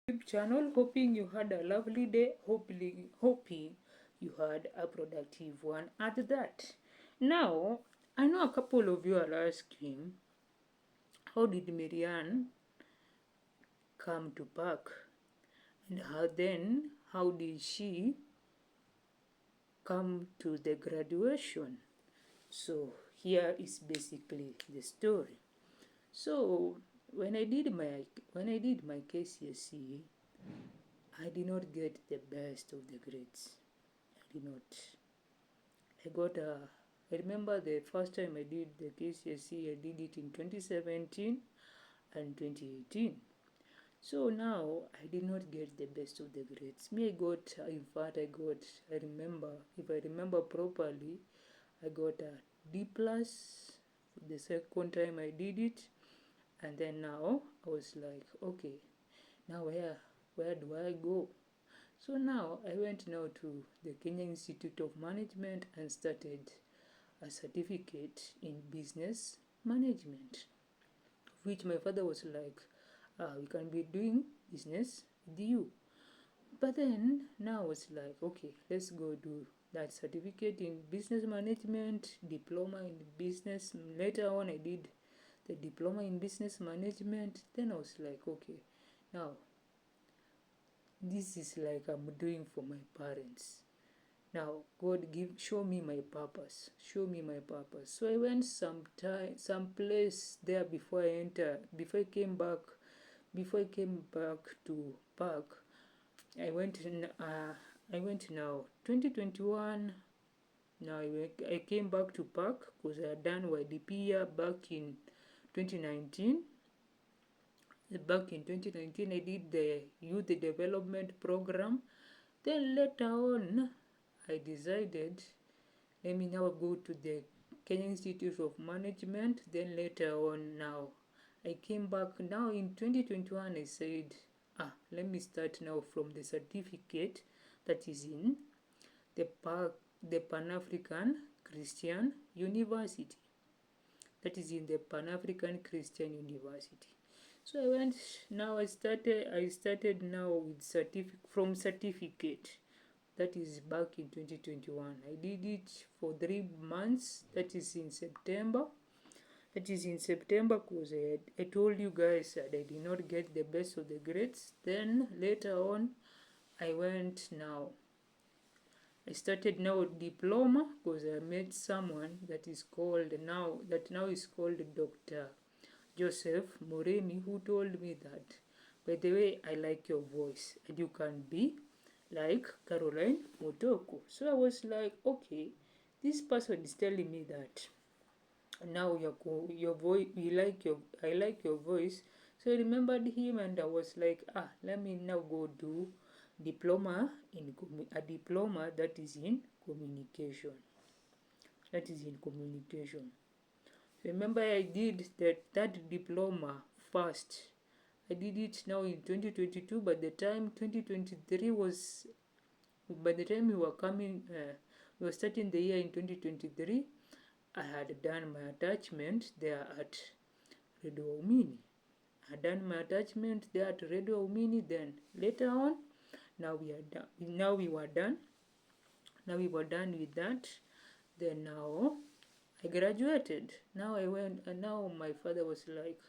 YouTube channel. Hoping you had a lovely day. Hoping you had a productive one at that. Now, I know a couple of you are asking, how did Marianne come to Park? And how did she come to the graduation? So here is basically the story. So when I did my KCSE, I did not get the best of the grades. I did not. I remember the first time I did the KCSE, I did it in 2017 and 2018. So now I did not get the best of the grades. If I remember properly, I got a D plus the second time I did it. And then now I was like, okay, now where do I go? So now I went now to the Kenya Institute of Management and started a certificate in business management, which my father was like, we can be doing business with you. But then now I was like, okay, let's go do that certificate in business management, diploma in business. Later on I did the diploma in business management. Then I was like, okay, now this is like I'm doing for my parents. Now God show me my purpose. So I went some place there before I came back to Park. I went now 2021. Now I came back to Park because I had done YDP year back in 2019. Back in 2019, I did the youth development program. Then later on, I decided, let me now go to the Kenya Institute of Management. Then later on, now I came back. Now in 2021, I said, let me start now from the certificate that is in the Pan-African Christian University. That is in the Pan-African Christian University. So I started now with certificate. That is back in 2021. I did it for 3 months. That is in September because I told you guys that I did not get the best of the grades. Then later on, I started now diploma because I met someone that is called now Dr. Joseph Moremi, who told me that, by the way, I like your voice and you can be like Caroline Motoko. So I was like, okay, this person is telling me that now your voice, I like your voice. So I remembered him and I was like, let me now go do a diploma that is in communication. Remember, I did that diploma first. I did it now in 2022. By the time we were starting the year in 2023, I had done my attachment there at Radio Umini. Then later on, now we were done with that. Then now I graduated. Now I went, and now my father was like,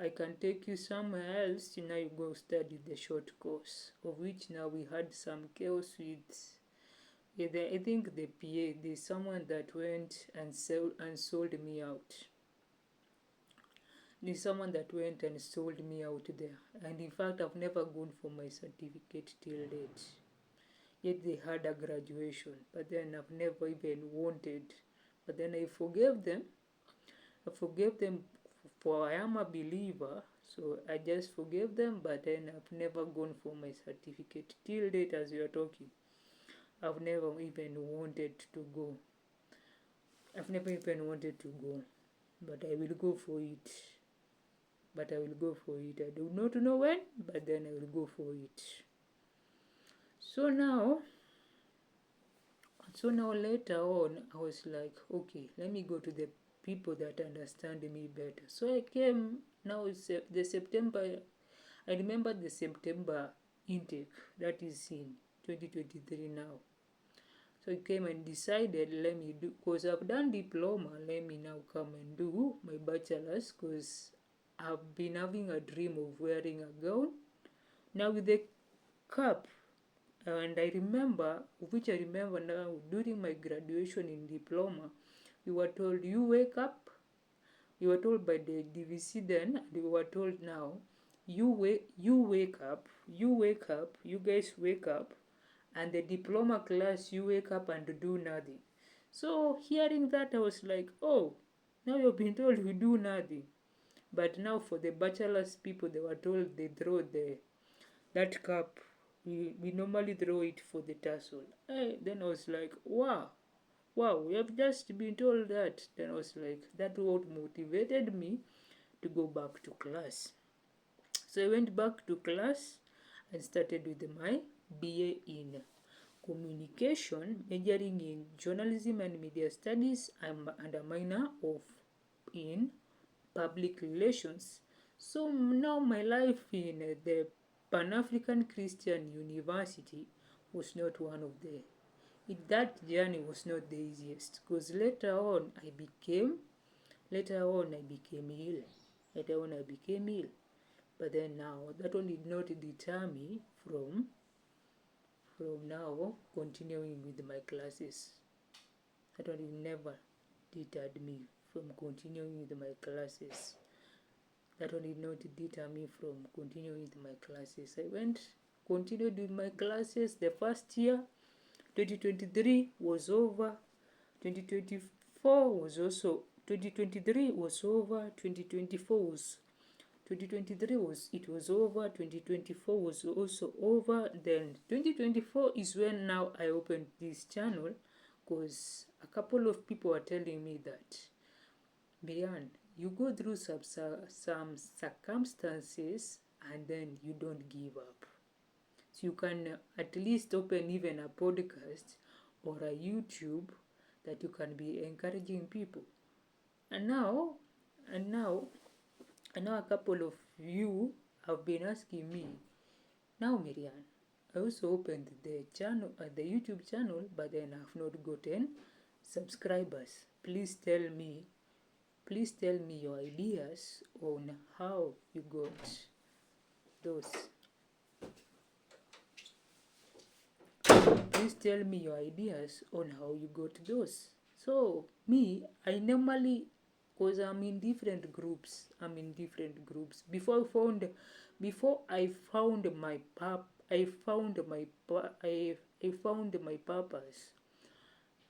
I can take you somewhere else. Now you go study the short course, of which now we had some chaos with. I think the PA, there's someone that went and sold me out. There's someone that went and sold me out there. And in fact, I've never gone for my certificate till date. Yet they had a graduation, but then I've never even wanted. But then I forgave them. For I am a believer, so I just forgave them, but then I've never gone for my certificate till date as we are talking. I've never even wanted to go. But I will go for it. I do not know when, but then I will go for it. So now later on, I was like, okay, let me go to the people that understand me better. So I came now, the September, I remember the September intake, that is in 2023 now. So I came and decided, let me do, because I've done diploma, let me now come and do my bachelor's, because I've been having a dream of wearing a gown. Now with the cap, and I remember now, during my graduation in diploma, we were told, you wake up. We were told by the DVC then, and we were told now, you wake up, you guys wake up, and the diploma class, you wake up and do nothing. So hearing that, I was like, oh, now you've been told we do nothing. But now for the bachelor's people, they were told they throw that cap. We normally throw it for the tassel. Then I was like, wow, we have just been told that. Then I was like, that what motivated me to go back to class. So I went back to class and started with my BA in communication, majoring in journalism and media studies, and a minor in public relations. So now my life in the Pan-African Christian University was not one of the that journey was not the easiest, because later on I became ill. But then now that one did not deter me from now continuing with my classes. That one never deterred me from continuing with my classes. That one did not deter me from continuing with my classes. Continued with my classes. The first year, 2023 was over. 2024 was also 2023 was over. 2023 was over. 2024 was also over. Then 2024 is when now I opened this channel, because a couple of people are telling me that, Miriam, you go through some circumstances and then you don't give up. So you can at least open even a podcast or a YouTube that you can be encouraging people. And now a couple of you have been asking me, now Miriam, I also opened the channel, the YouTube channel, but then I've not gotten subscribers. Please tell me your ideas on how you got those. Please tell me your ideas on how you got those. So me, I normally, because I'm in different groups. Before I found my purpose,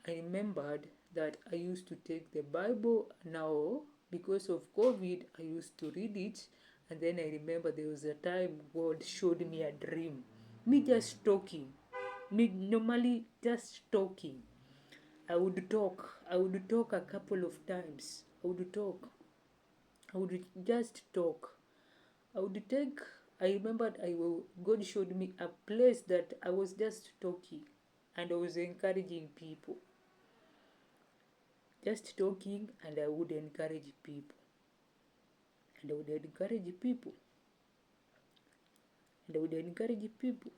I remembered that I used to take the Bible. Now, because of COVID, I used to read it, and then I remember there was a time God showed me a dream. Me just talking. Me normally just talking. I would talk a couple of times. I would just talk. I remembered God showed me a place that I was just talking, and I was encouraging people. Just talking, and I would encourage people.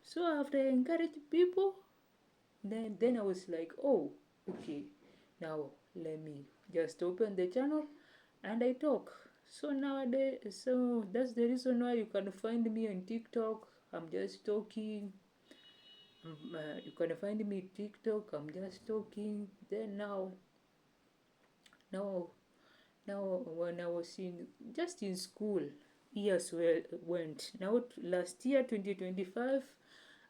So after I encourage people, then I was like, oh, okay, now let me just open the channel and I talk. So nowadays, that's the reason why you can find me on TikTok. I'm just talking. You can find me TikTok. I'm just talking. Then now when I was in school, years went. Now last year, 2025,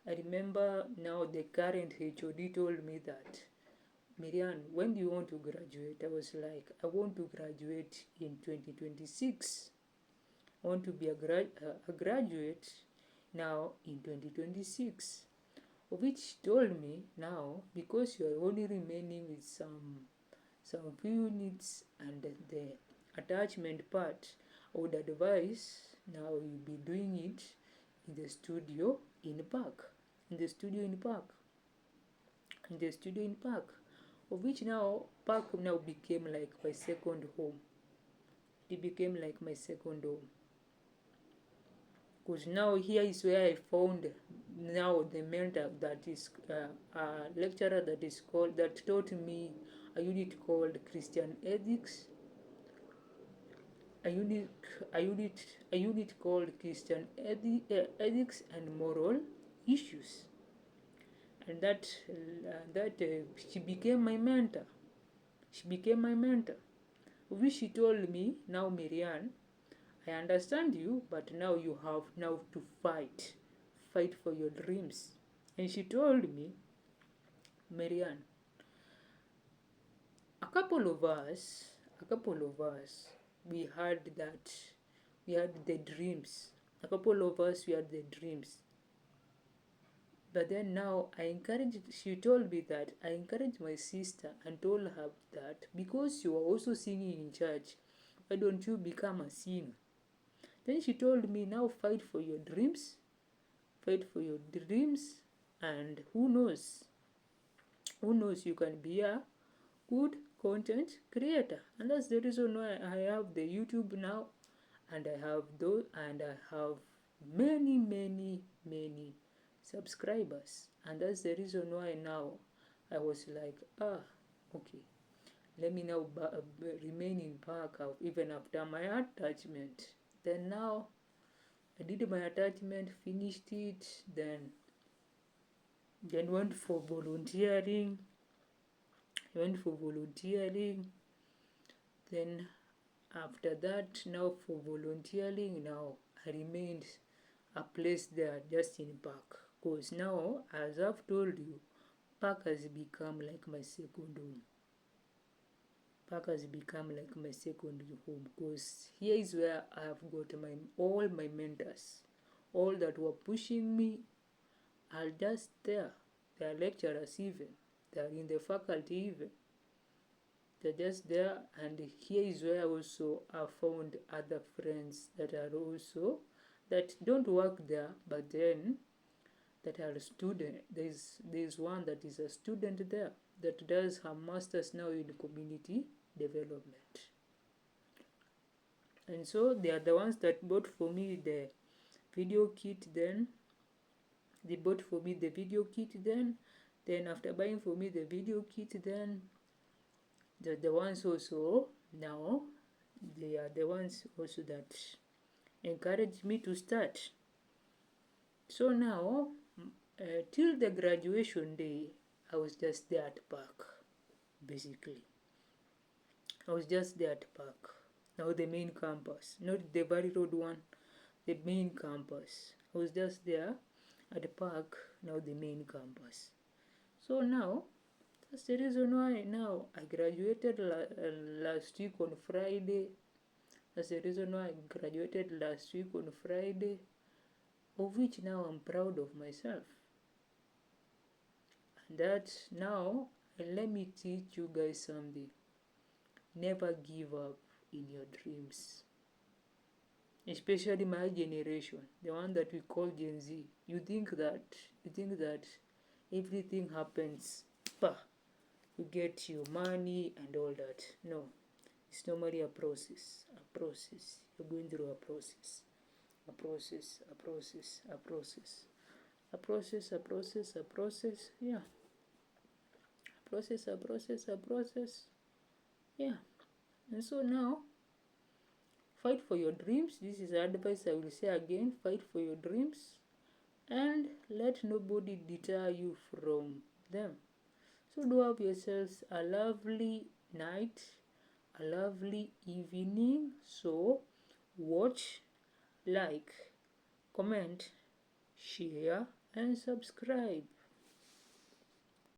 I remember now the current HOD told me that, Miriam, when do you want to graduate? I was like, I want to graduate in 2026. I want to be a graduate now in 2026. Which told me now, because you are only remaining with some few units and the attachment part, I would advise now you be doing it in the studio in park. Of which now park now became like my second home. It became like my second home. Because now here is where I found now the mentor that is a lecturer that is called, that taught me a unit called Christian Ethics, a unit a unit a unit called Christian Ethics and Moral Issues, and she became my mentor. She became my mentor. Which she told me, now Miriam, I understand you, but now you have now to fight for your dreams. And she told me, Marianne, a couple of us, we had the dreams. A couple of us, we had the dreams. But then now she told me that I encouraged my sister and told her that because you are also singing in church, why don't you become a singer? Then she told me, now fight for your dreams, and who knows, you can be a good content creator. And that's the reason why I have the YouTube now, and I have many subscribers. And that's the reason why now I was like, okay, let me now remain in park even after my attachment. Then now I did my attachment, finished it, then went for volunteering. Then after that, now for volunteering, now I remained a place there just in park, because now, as I've told you, park has become like my second home. Because here is where I have got all my mentors, all that were pushing me are just there. They are lecturers even. They are in the faculty even. They're just there. And here is where also I found other friends that are also, that don't work there, but then that are students. There's one that is a student there that does her master's now in community development. And so they are the ones that bought for me the video kit then. They bought for me the video kit then. Then after buying for me the video kit then, the ones also now, they are the ones also that encouraged me to start. So now, till the graduation day, I was just there at park, basically. I was just there at park. Now the main campus, not the Valley Road one, the main campus. I was just there at the park, now the main campus. So now, that's the reason why now I graduated last week on Friday. That's the reason why I graduated last week on Friday, of which now I'm proud of myself. And that now, let me teach you guys something. Never give up in your dreams. Especially my generation, the one that we call Gen Z. You think that everything happens, you get your money and all that. No, it's normally a process. You're going through a process. Yeah. A process. Yeah. And so now, fight for your dreams. This is advice I will say again. Fight for your dreams, and let nobody deter you from them. So do have yourselves a lovely night, a lovely evening. So watch, like, comment, share, and subscribe.